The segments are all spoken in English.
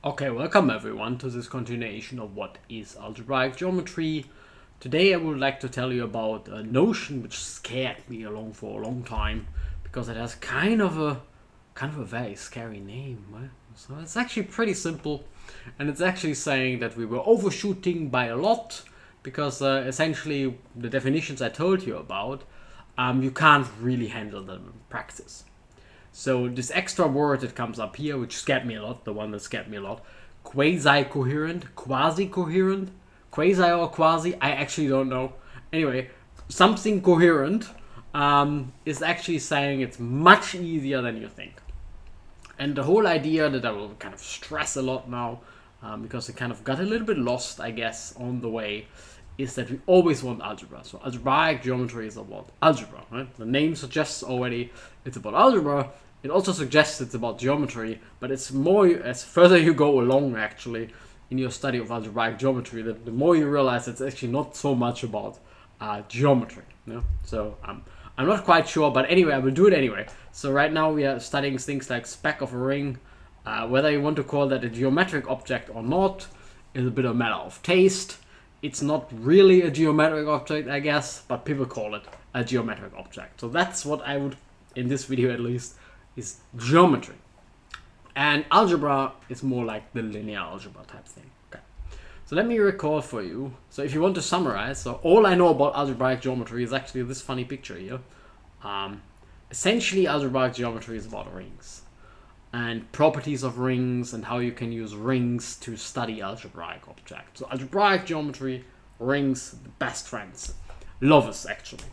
Okay, welcome everyone to this continuation of what is algebraic geometry. Today I would like to tell you about a notion which scared me for a long time because it has kind of a very scary name, right? So it's actually pretty simple, and it's actually saying that we were overshooting by a lot because essentially the definitions I told you about, you can't really handle them in practice. So this extra word that comes up here, which scared me a lot, the one that scared me a lot, quasi-coherent, quasi-coherent, quasi or quasi, I actually don't know. Anyway, something coherent is actually saying it's much easier than you think. And the whole idea that I will kind of stress a lot now, because it kind of got a little bit lost, I guess, on the way, is that we always want algebra. So algebraic geometry is about algebra, right? The name suggests already it's about algebra. It also suggests it's about geometry, but it's more as further you go along actually in your study of algebraic geometry, the more you realize it's actually not so much about geometry. You know? So I'm not quite sure, but anyway, I will do it anyway. So right now we are studying things like speck of a ring. Whether you want to call that a geometric object or not is a bit of a matter of taste. It's not really a geometric object, I guess, but people call it a geometric object. So that's what I would, in this video at least, is geometry. And algebra is more like the linear algebra type thing. Okay. So let me recall for you. So if you want to summarize, so all I know about algebraic geometry is actually this funny picture here. Essentially, algebraic geometry is about rings and properties of rings and how you can use rings to study algebraic objects. So algebraic geometry, rings, the best friends, lovers actually.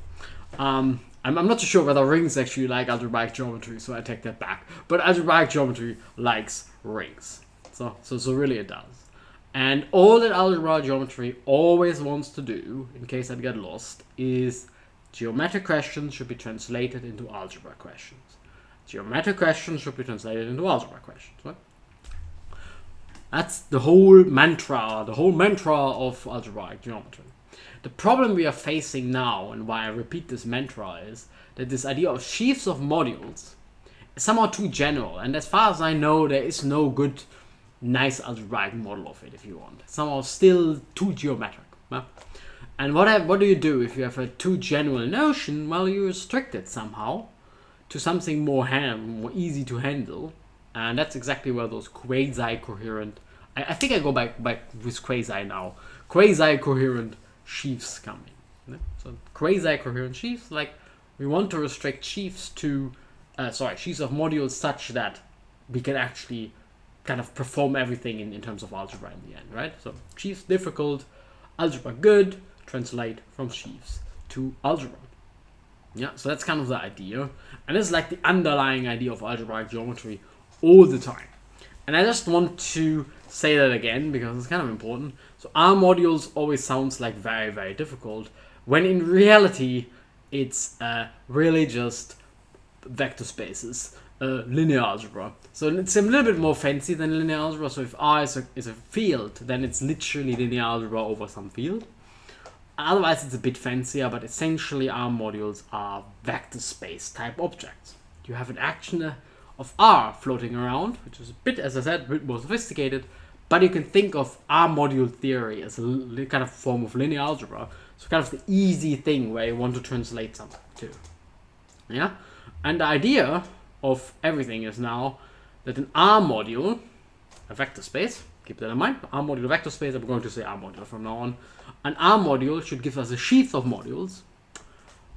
I'm not too sure whether rings actually like algebraic geometry, so I take that back. But algebraic geometry likes rings, so really it does. And all that algebraic geometry always wants to do, in case I get lost, is geometric questions should be translated into algebra questions. Geometric questions should be translated into algebra questions, right? That's the whole mantra of algebraic geometry. The problem we are facing now, and why I repeat this mantra, is that this idea of sheaves of modules is somehow too general, and as far as I know, there is no good, nice algebraic model of it, if you want. It's somehow still too geometric. Huh? And what do you do if you have a too general notion? Well, you restrict it somehow to something more easy to handle, and that's exactly where those quasi-coherent, I think I go back with quasi now, quasi-coherent sheaves come in. Yeah? So quasi-coherent sheaves, like we want to restrict sheaves to, sheaves of modules such that we can actually kind of perform everything in terms of algebra in the end, right? So sheaves difficult, algebra good, translate from sheaves to algebra. Yeah, so that's kind of the idea. And it's like the underlying idea of algebraic geometry all the time. And I just want to say that again because it's kind of important. So R-modules always sounds like very, very difficult, when in reality it's really just vector spaces, linear algebra. So it's a little bit more fancy than linear algebra. So if R is a field, then it's literally linear algebra over some field. Otherwise it's a bit fancier, but essentially R modules are vector space type objects. You have an action of R floating around, which is a bit, as I said, a bit more sophisticated, but you can think of R module theory as a kind of form of linear algebra. So kind of the easy thing where you want to translate something to. Yeah? And the idea of everything is now that an R module, a vector space, keep that in mind, R module vector space, I'm going to say R module from now on. An R module should give us a sheaf of modules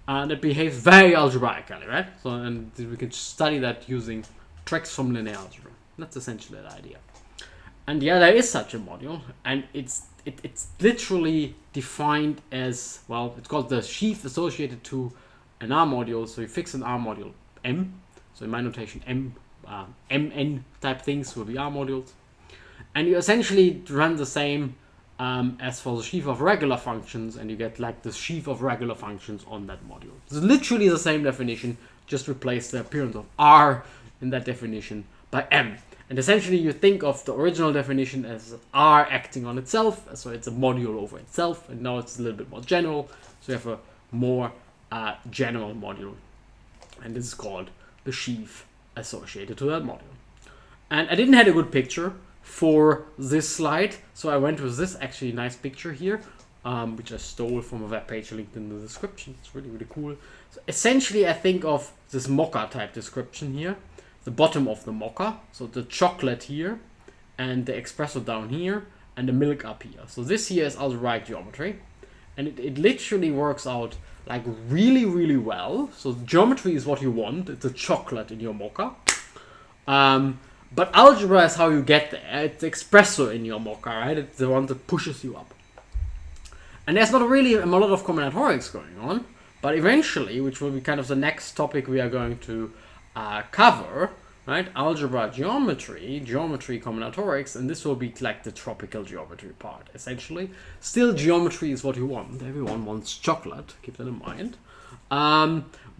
that behaves very algebraically, right? So, and we can study that using tricks from linear algebra. That's essentially the idea. And yeah, there is such a module, and it's literally defined as, well, it's called the sheaf associated to an R module. So you fix an R module M. So in my notation, Mn type things will be R modules. And you essentially run the same as for the sheaf of regular functions, and you get like the sheaf of regular functions on that module. It's literally the same definition, just replace the appearance of R in that definition by M. And essentially you think of the original definition as R acting on itself, so it's a module over itself, and now it's a little bit more general, so you have a more general module. And this is called the sheaf associated to that module. And I didn't have a good picture for this slide. So I went with this actually nice picture here, which I stole from a web page linked in the description. It's really, really cool. So essentially, I think of this mocha type description here, the bottom of the mocha, so the chocolate here, and the espresso down here, and the milk up here. So this here is algebraic geometry, and it literally works out like really, really well. So geometry is what you want. It's a chocolate in your mocha. But algebra is how you get there. It's espresso in your mocha, right? It's the one that pushes you up. And there's not really a lot of combinatorics going on, but eventually, which will be kind of the next topic we are going to cover, right? Algebra, geometry combinatorics, and this will be like the tropical geometry part, essentially. Still, geometry is what you want. Everyone wants chocolate, keep that in mind.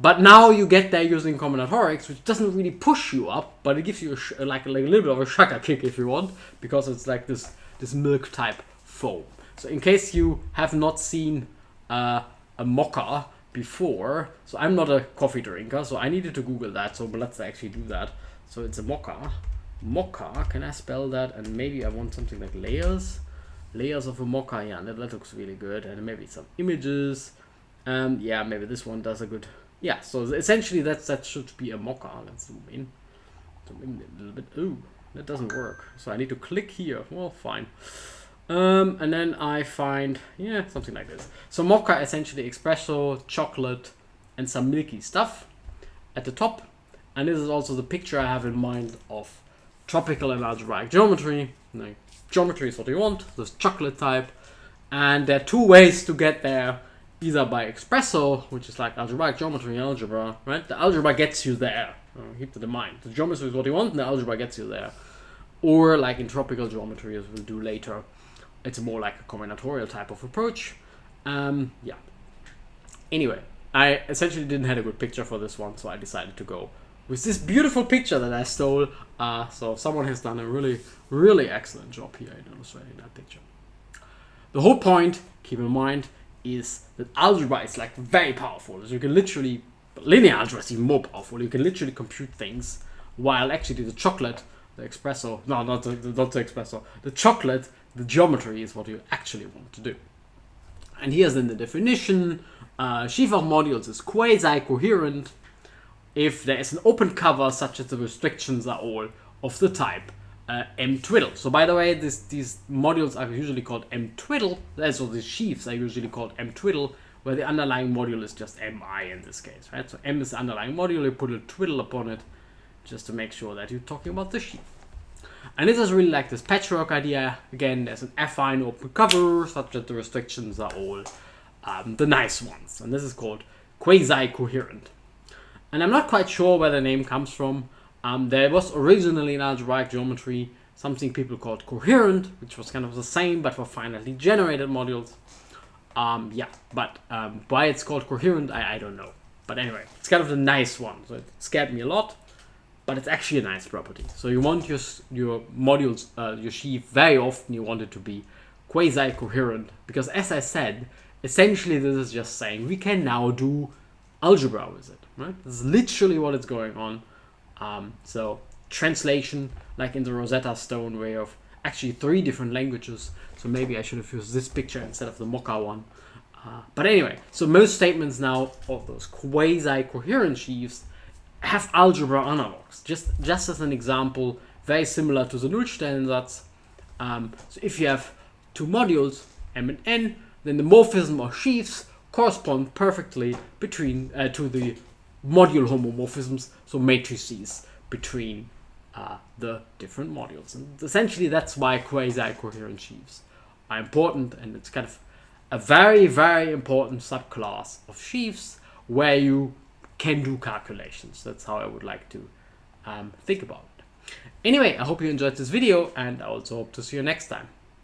But now you get there using combinatorics, which doesn't really push you up, but it gives you like a little bit of a shaka kick if you want, because it's like this milk type foam. So in case you have not seen a mocha before, so I'm not a coffee drinker, so I needed to Google that. So but let's actually do that. So it's a mocha. Mocha, can I spell that? And maybe I want something like layers of a mocha. Yeah, that looks really good. And maybe some images. Yeah, maybe this one does a good. Yeah, so essentially that should be a mocha. Let's zoom in a little bit. Ooh, that doesn't work. So I need to click here. Well, fine. And then I find, yeah, something like this. So mocha, essentially espresso, chocolate, and some milky stuff at the top. And this is also the picture I have in mind of tropical and algebraic geometry. Like, geometry is what you want, this chocolate type. And there are two ways to get there. Either by espresso, which is like algebraic geometry and algebra, right? The algebra gets you there. Keep that in mind. The geometry is what you want, and the algebra gets you there. Or like in tropical geometry, as we'll do later, it's more like a combinatorial type of approach. Yeah. Anyway, I essentially didn't have a good picture for this one, so I decided to go with this beautiful picture that I stole. So someone has done a really, really excellent job here in illustrating that picture. The whole point, keep in mind, is that algebra is like very powerful. So you can literally, linear algebra is even more powerful. You can literally compute things, while actually the chocolate, the espresso, no, not the espresso, the chocolate, the geometry is what you actually want to do. And here's then the definition. Sheaves of R-modules is quasi-coherent if there is an open cover such as the restrictions are all of the type M-twiddle. So by the way, these modules are usually called M-twiddle. So the sheaves are usually called M-twiddle, where the underlying module is just Mi in this case, right? So M is the underlying module, you put a twiddle upon it just to make sure that you're talking about the sheaf. And this is really like this patchwork idea. Again, there's an affine open cover such that the restrictions are all the nice ones. And this is called quasi-coherent. And I'm not quite sure where the name comes from. There was originally in algebraic geometry something people called coherent, which was kind of the same but for finitely generated modules. Yeah, but why it's called coherent, I don't know. But anyway, it's kind of the nice one. So it scared me a lot, but it's actually a nice property. So you want your modules, your sheaf, very often you want it to be quasi-coherent, because as I said, essentially this is just saying we can now do algebra with it, right? This is literally what is going on. So translation, like in the Rosetta Stone way of actually 3 different languages. So maybe I should have used this picture instead of the mocha one. But anyway, so most statements now of those quasi-coherent sheaves have algebra analogs. Just as an example, very similar to the Nullstellensatz. So if you have 2 modules, M and N, then the morphism or sheaves correspond perfectly between to the module homomorphisms, so matrices between the different modules. And essentially that's why quasi-coherent sheaves are important, and it's kind of a very, very important subclass of sheaves where you can do calculations. That's how I would like to think about it. Anyway, I hope you enjoyed this video, and I also hope to see you next time.